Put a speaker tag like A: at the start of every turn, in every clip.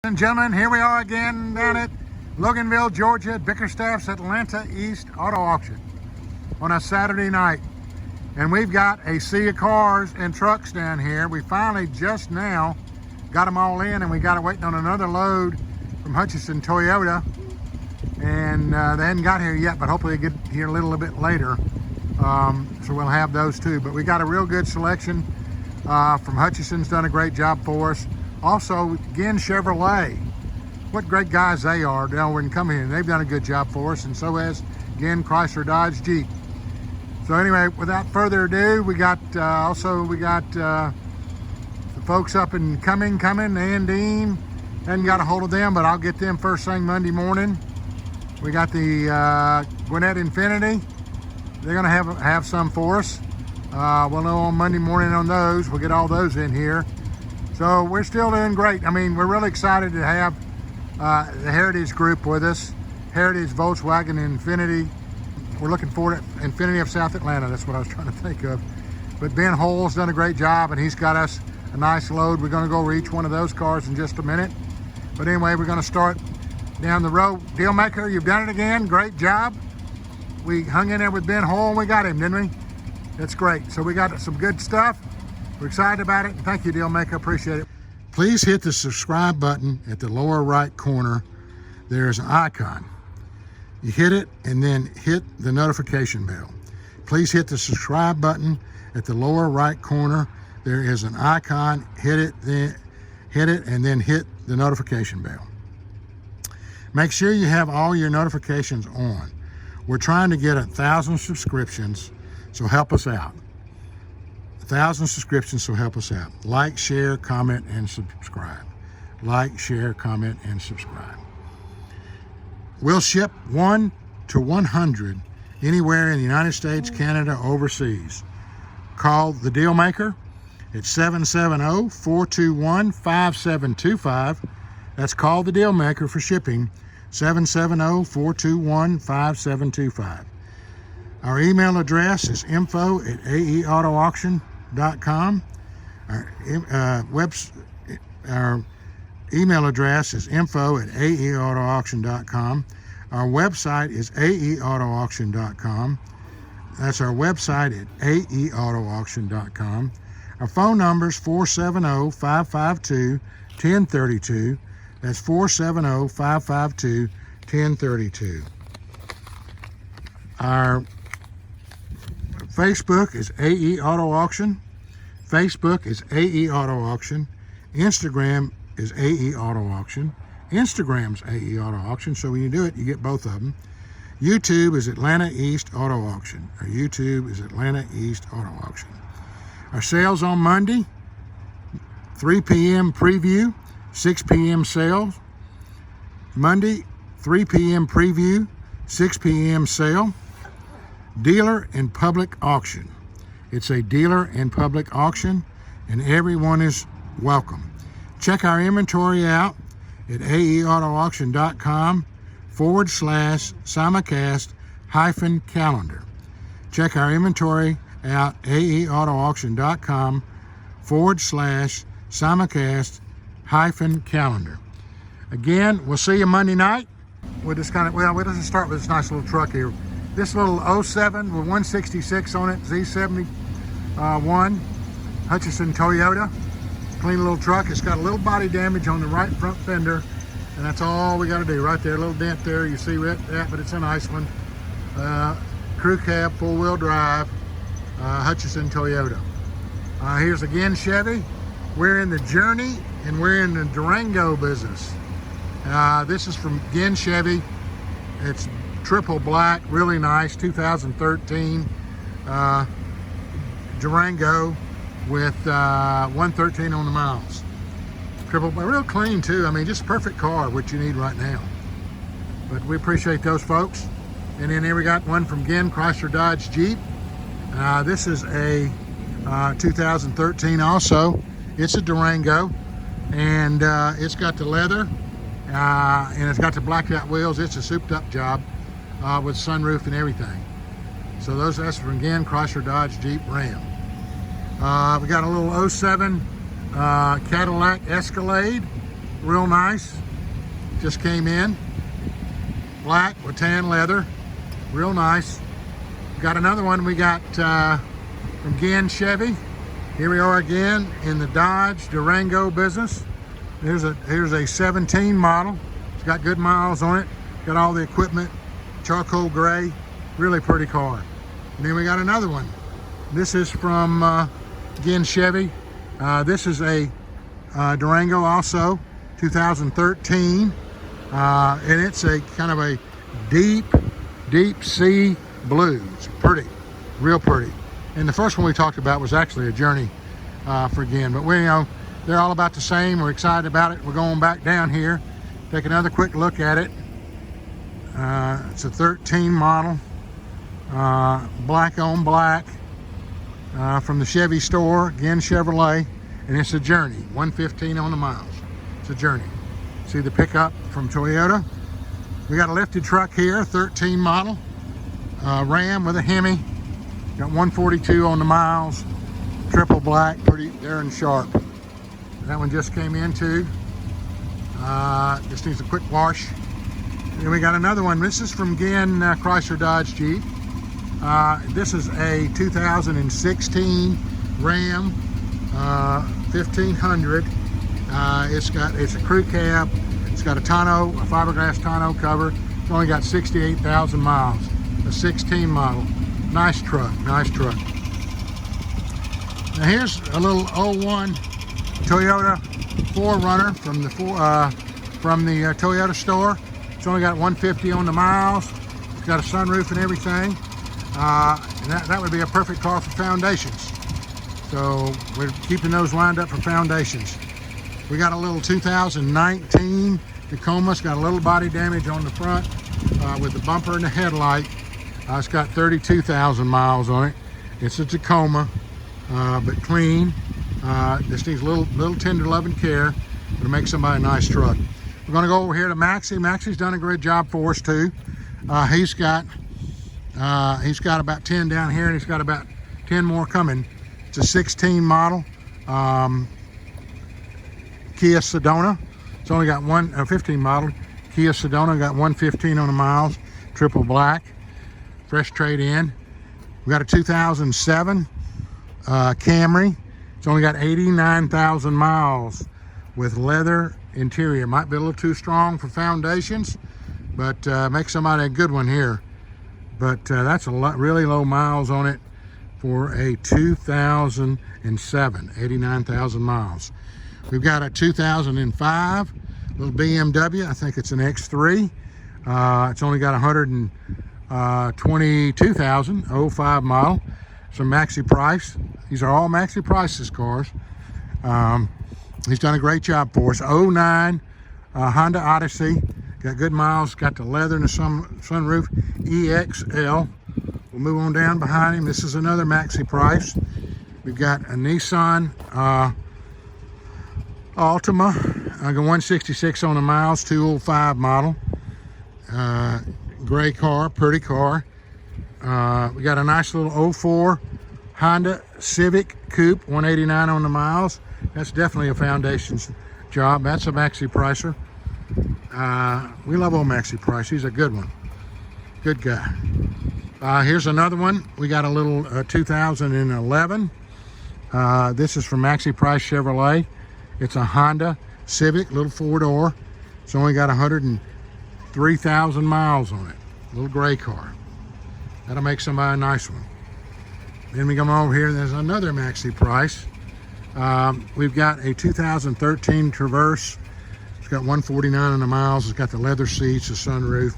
A: And gentlemen, here we are again down at Loganville, Georgia, at Bickerstaff's Atlanta East Auto Auction on a Saturday night. And we've got a sea of cars and trucks down here. We finally just now got them all in, and we got it waiting on another load from Hutchinson Toyota. And they hadn't got here yet, but hopefully they get here a little bit later. So we'll have those too. But we got a real good selection from Hutchinson's done a great job for us. Also, Ginn Chevrolet, what great guys they are down when coming here. They've done a good job for us, and so has Ginn Chrysler Dodge Jeep. So anyway, without further ado, we got the folks up in Cumming, and Dean. Hadn't got a hold of them, but I'll get them first thing Monday morning. We got the Gwinnett Infinity. They're gonna have some for us. We'll know on Monday morning on those. We'll get all those in here. So we're still doing great. I mean, we're really excited to have the Heritage Group with us. Heritage, Volkswagen, Infinity. We're looking forward to Infinity of South Atlanta. That's what I was trying to think of. But Ben Hull's done a great job, and he's got us a nice load. We're gonna go over each one of those cars in just a minute. But anyway, we're gonna start down the road. Dealmaker, you've done it again. Great job. We hung in there with Ben Hull, and we got him, didn't we? That's great. So we got some good stuff. We're excited about it, and thank you, Dealmaker. Appreciate it. Please hit the subscribe button at the lower right corner. There's an icon. You hit it, and then hit the notification bell. Please hit the subscribe button at the lower right corner. There is an icon. Hit it, and then hit the notification bell. Make sure you have all your notifications on. We're trying to get 1,000 subscriptions, so help us out. 1,000 subscriptions, so help us out. Like, share, comment, and subscribe. Like, share, comment, and subscribe. We'll ship 1 to 100 anywhere in the United States, Canada, overseas. Call the Dealmaker at 770-421-5725. That's call the Dealmaker for shipping, 770-421-5725. Our email address is info@aeautoauction.com. Our email address is info@aeautoauction.com. Our website is aeautoauction.com. That's our website at aeautoauction.com. Our phone number is 470-552-1032. That's 470-552-1032. Our Facebook is AE Auto Auction. Facebook is AE Auto Auction. Instagram is AE Auto Auction. Instagram's AE Auto Auction. So when you do it, you get both of them. YouTube is Atlanta East Auto Auction. Our YouTube is Atlanta East Auto Auction. Our sales on Monday, 3 p.m. preview, 6 p.m. sale. Monday, 3 p.m. preview, 6 p.m. sale. Dealer and public auction. It's a dealer and public auction, and everyone is welcome. Check our inventory out at aeautoauction.com/simulcast-calendar. Check our inventory out aeautoauction.com/simulcast-calendar. Again, we'll see you Monday night. We'll just start with this nice little truck here. This little 07 with 166 on it, Z71, Hutchinson Toyota. Clean little truck. It's got a little body damage on the right front fender, and that's all we got to do right there. A little dent there, you see that, but it's a nice one. Crew cab, four-wheel drive, Hutchinson Toyota. Here's again Chevy. We're in the Journey, and we're in the Durango business. This is from Ginn Chevy. It's triple black, really nice, 2013 Durango with 113 on the miles. Triple, real clean too. I mean, just a perfect car, what you need right now. But we appreciate those folks. And then here we got one from Ginn Chrysler Dodge Jeep. This is a 2013 also. It's a Durango, and it's got the leather, and it's got the blacked out wheels. It's a souped up job. With sunroof and everything. So that's from Ginn Chrysler Dodge Jeep Ram. We got a little 07 Cadillac Escalade. real nice. Just came in. Black with tan leather, real nice. Got another one we got from Ginn Chevy. Here we are again in the Dodge Durango business. Here's a 17 model. It's got good miles on it. Got all the equipment, charcoal gray, really pretty car. And then we got another one. This is from Ginn Chevy. This is a Durango also, 2013. And it's a kind of a deep sea blue. It's pretty, real pretty. And the first one we talked about was actually a Journey for Ginn, but we know they're all about the same. We're excited about it. We're going back down here, take another quick look at it. It's a 13 model, black on black, from the Chevy store, Ginn Chevrolet, and it's a Journey, 115 on the miles. It's a Journey. See the pickup from Toyota. We got a lifted truck here, 13 model, Ram with a Hemi. Got 142 on the miles, triple black, pretty darn sharp. That one just came in too. Just needs a quick wash. Then we got another one. This is from Ginn Chrysler Dodge Jeep. This is a 2016 Ram 1500. It's a crew cab. It's got a tonneau, a fiberglass tonneau cover. It's only got 68,000 miles. A 16 model. Nice truck, nice truck. Now here's a little 01 Toyota 4Runner from the Toyota store. It's only got 150 on the miles. It's got a sunroof and everything. And that would be a perfect car for foundations. So we're keeping those lined up for foundations. We got a little 2019 Tacoma. It's got a little body damage on the front with the bumper and the headlight. It's got 32,000 miles on it. It's a Tacoma, but clean. This needs a little tender loving care to make somebody a nice truck. We're gonna go over here to Maxie. Maxie's done a great job for us too. He's got about 10 down here, and he's got about 10 more coming. It's a 16 model Kia Sedona. It's only got 15 model Kia Sedona, got 115 on the miles, triple black, fresh trade in. We got a 2007 Camry. It's only got 89,000 miles with leather interior. Might be a little too strong for foundations, but make somebody a good one here. But that's a lot, really low miles on it for a 2007, 89,000 miles. We've got a 2005 little BMW. I think it's an X3. It's only got 122,000, 05 model. Some maxi price. These are all maxi prices cars. He's done a great job for us. 09 Honda Odyssey. Got good miles, got the leather and the sunroof, EXL. We'll move on down behind him. This is another maxi price. We've got a Nissan Altima. I got 166 on the miles, 205 model. Gray car, pretty car. We got a nice little 04 Honda Civic Coupe, 189 on the miles. That's definitely a foundations job. That's a maxi pricer. We love old Maxi Price. He's a good one. Good guy. Here's another one. We got a little 2011. This is from Maxi Price Chevrolet. It's a Honda Civic, little 4-door. It's only got 103,000 miles on it. Little gray car. That'll make somebody a nice one. Then we come over here, there's another Maxi Price. We've got a 2013 Traverse. It's got 149 on the miles. It's got the leather seats, the sunroof.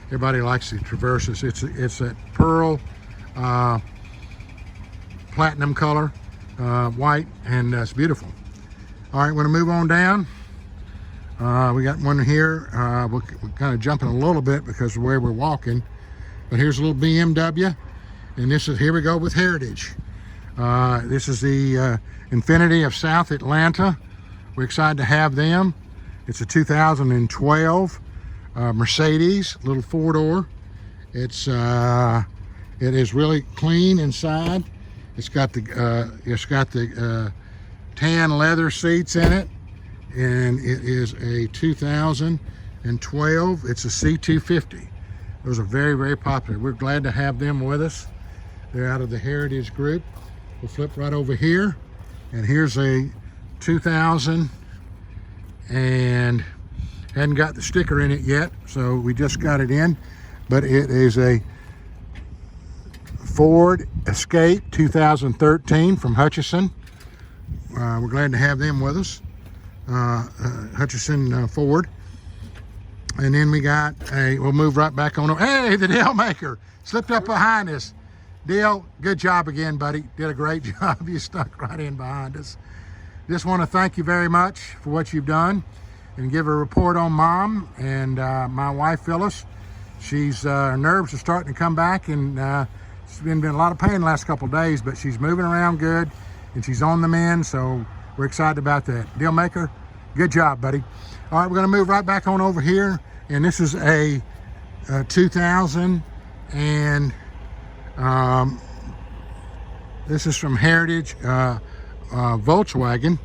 A: Everybody likes the Traverses. It's that pearl platinum color, white, and it's beautiful. All right, we're gonna move on down. We got one here. We're kind of jumping a little bit because of where we're walking, but here's a little BMW, and here we go with Heritage. This is the Infiniti of South Atlanta. We're excited to have them. It's a 2012 Mercedes, little 4-door. It is really clean inside. It's got the tan leather seats in it, and it is a 2012. It's a C250. Those are very, very popular. We're glad to have them with us. They're out of the Heritage Group. We'll flip right over here, and here's a 2000, and hadn't got the sticker in it yet, so we just got it in, but it is a Ford Escape 2013 from Hutchinson. We're glad to have them with us, Hutchinson Ford. And then we got we'll move right back on. Hey, the Dale Maker slipped up behind us. Dale, good job again, buddy. Did a great job. You stuck right in behind us. Just want to thank you very much for what you've done, and give a report on Mom and my wife Phyllis. She's her nerves are starting to come back, and she's been in a lot of pain the last couple of days, but she's moving around good, and she's on the mend, so we're excited about that. Deal Maker, good job, buddy. All right, we're going to move right back on over here, and this is a 2000, and this is from Heritage Volkswagen.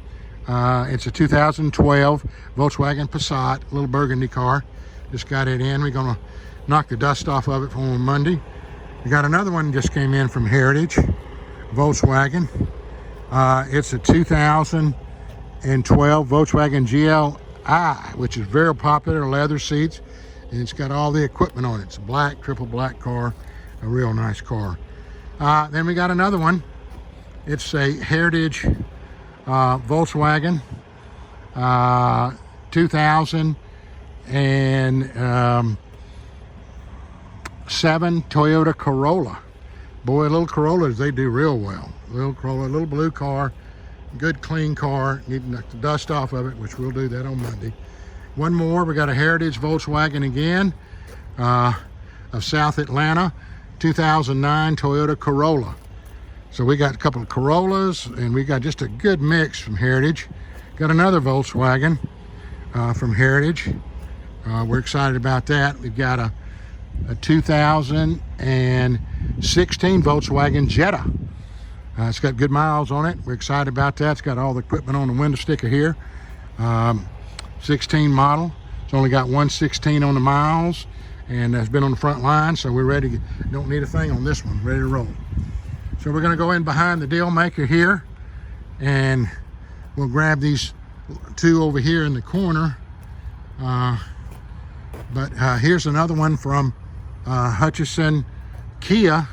A: It's a 2012 Volkswagen Passat, little burgundy car. Just got it in. We're going to knock the dust off of it on Monday. We got another one just came in from Heritage Volkswagen. It's a 2012 Volkswagen GLI, which is very popular, leather seats, and it's got all the equipment on it. It's a black, triple black car, a real nice car. Then we got another one. It's a Heritage Volkswagen 2007 Toyota Corolla. Boy, little Corollas, they do real well. Little Corolla, little blue car, good clean car. Need to knock the dust off of it, which we'll do that on Monday. One more, we got a Heritage Volkswagen again of South Atlanta, 2009 Toyota Corolla. So we got a couple of Corollas, and we got just a good mix from Heritage. Got another Volkswagen from Heritage. We're excited about that. We've got a 2016 Volkswagen Jetta. It's got good miles on it. We're excited about that. It's got all the equipment on the window sticker here. 16 model. It's only got 116 on the miles, and it's been on the front line, so we're ready. Don't need a thing on this one. Ready to roll. So we're going to go in behind the Deal Maker here, and we'll grab these two over here in the corner. But here's another one from Hutchinson Kia,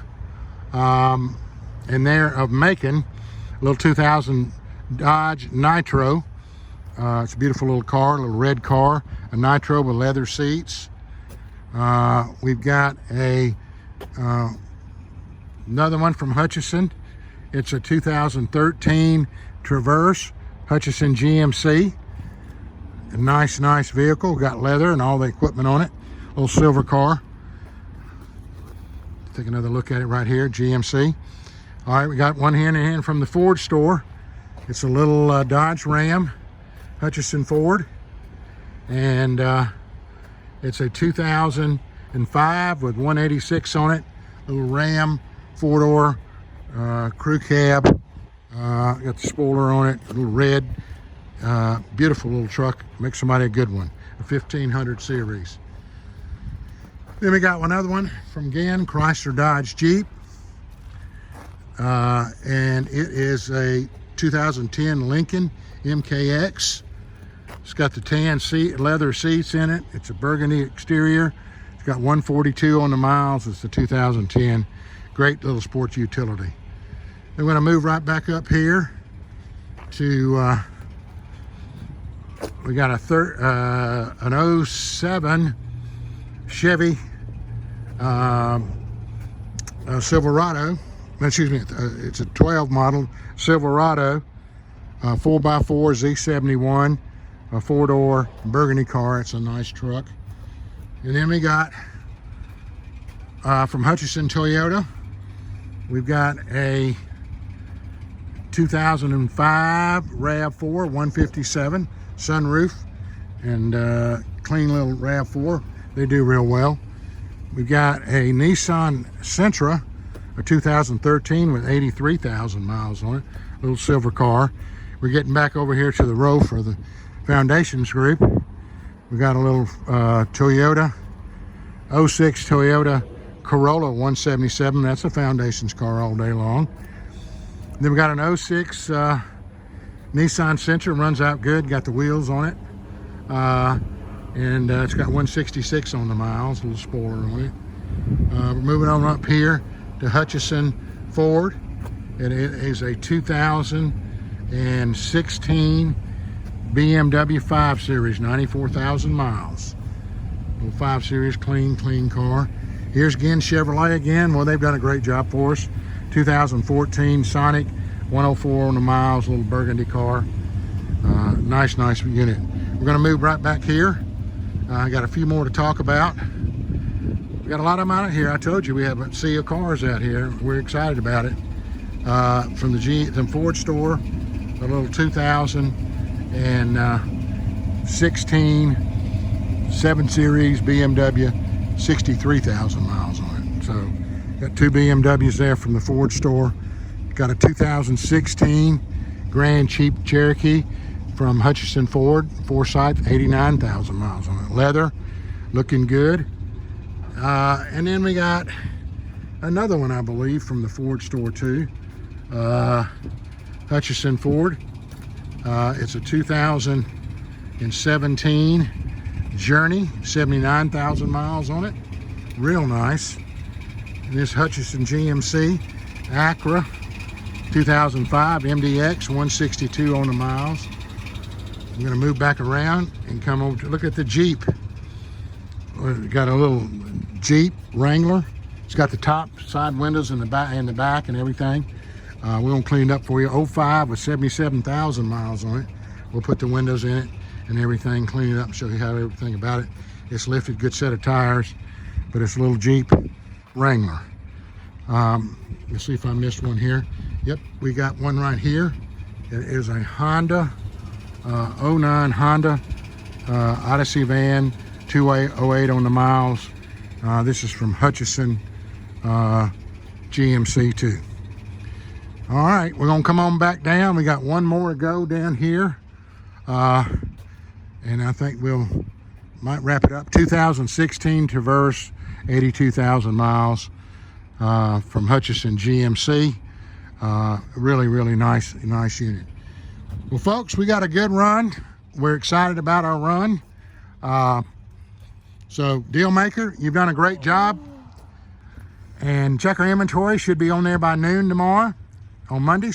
A: and they're of Macon, a little 2000 Dodge Nitro. It's a beautiful little car, a little red car, a Nitro with leather seats. We've got another one from Hutchinson. It's a 2013 Traverse Hutchinson GMC. A nice vehicle. Got leather and all the equipment on it. Little silver car. Take another look at it right here, GMC. All right, we got one hand in hand from the Ford store. It's a little Dodge Ram, Hutchinson Ford. And it's a 2005 with 186 on it. Little Ram, four-door crew cab. Got the spoiler on it, a little red. Beautiful little truck. Make somebody a good one. A 1500 series. Then we got another one from again, Chrysler Dodge Jeep. And it is a 2010 Lincoln MKX. It's got the tan leather seats in it. It's a burgundy exterior. It's got 142 on the miles. It's the 2010. Great little sports utility. We're going to move right back up here to we got an 07 Chevy Silverado. Excuse me, it's a 12 model Silverado 4x4 Z71, a four-door burgundy car. It's a nice truck. And then we got from Hutchinson Toyota, we've got a 2005 RAV4 157 sunroof, and clean little RAV4. They do real well. We've got a Nissan Sentra, a 2013 with 83,000 miles on it, little silver car. We're getting back over here to the row for the Foundations group. We got a little Toyota, 06 Toyota Corolla 177. That's a Foundations car all day long. Then we got an 06 Nissan Sentra, runs out good, got the wheels on it. And it's got 166 on the miles, a little spoiler on it. We're moving on up here to Hutchinson Ford. And it is a 2016 BMW 5 Series, 94,000 miles. Little 5 Series, clean car. Here's again Chevrolet again. Well, they've done a great job for us. 2014 Sonic, 104 on the miles, little burgundy car. Nice unit. We're gonna move right back here. I got a few more to talk about. We got a lot of them out here. I told you we have a sea of cars out here. We're excited about it. From the Ford store, a little 2016 7 Series BMW, 63,000 miles on it. So got 2 BMWs there from the Ford store. Got a 2016 Grand Jeep Cherokee from Hutchinson Ford, Forsyth, 89,000 miles on it. Leather, looking good. And then we got another one, I believe, from the Ford store too. Hutchinson Ford. It's a 2017 Journey, 79,000 miles on it. Real nice. And this Hutchinson GMC Acura, 2005 MDX, 162 on the miles. I'm gonna move back around and come over to look at the Jeep. We got a little Jeep Wrangler. It's got the top side windows in the back and everything. We're gonna clean it up for you. 05 with 77,000 miles on it. We'll put the windows in it and everything, clean it up, show you how everything about it. It's lifted, good set of tires, but it's a little Jeep Wrangler. Let's see if I missed one here. Yep, we got one right here. It is a Honda, 09 Honda Odyssey van, 208 on the miles. This is from Hutchinson GMC too. All right, we're gonna come on back down. We got one more to go down here. And I think might wrap it up. 2016 Traverse, 82,000 miles from Hutchinson GMC. Really nice unit. Well, folks, we got a good run. We're excited about our run. So, Deal Maker, you've done a great job. And check our inventory. Should be on there by noon tomorrow. On Monday.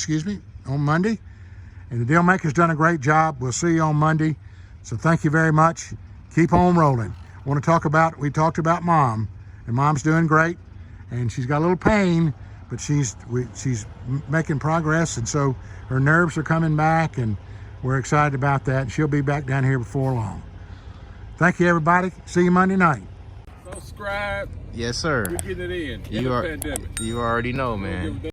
A: And the Deal Maker's done a great job. We'll see you on Monday. So thank you very much. Keep on rolling. We talked about Mom, and Mom's doing great, and she's got a little pain, but she's making progress, and so her nerves are coming back, and we're excited about that. She'll be back down here before long. Thank you, everybody. See you Monday night.
B: Subscribe.
C: Yes, sir.
B: We're getting it in.
C: You already know, man.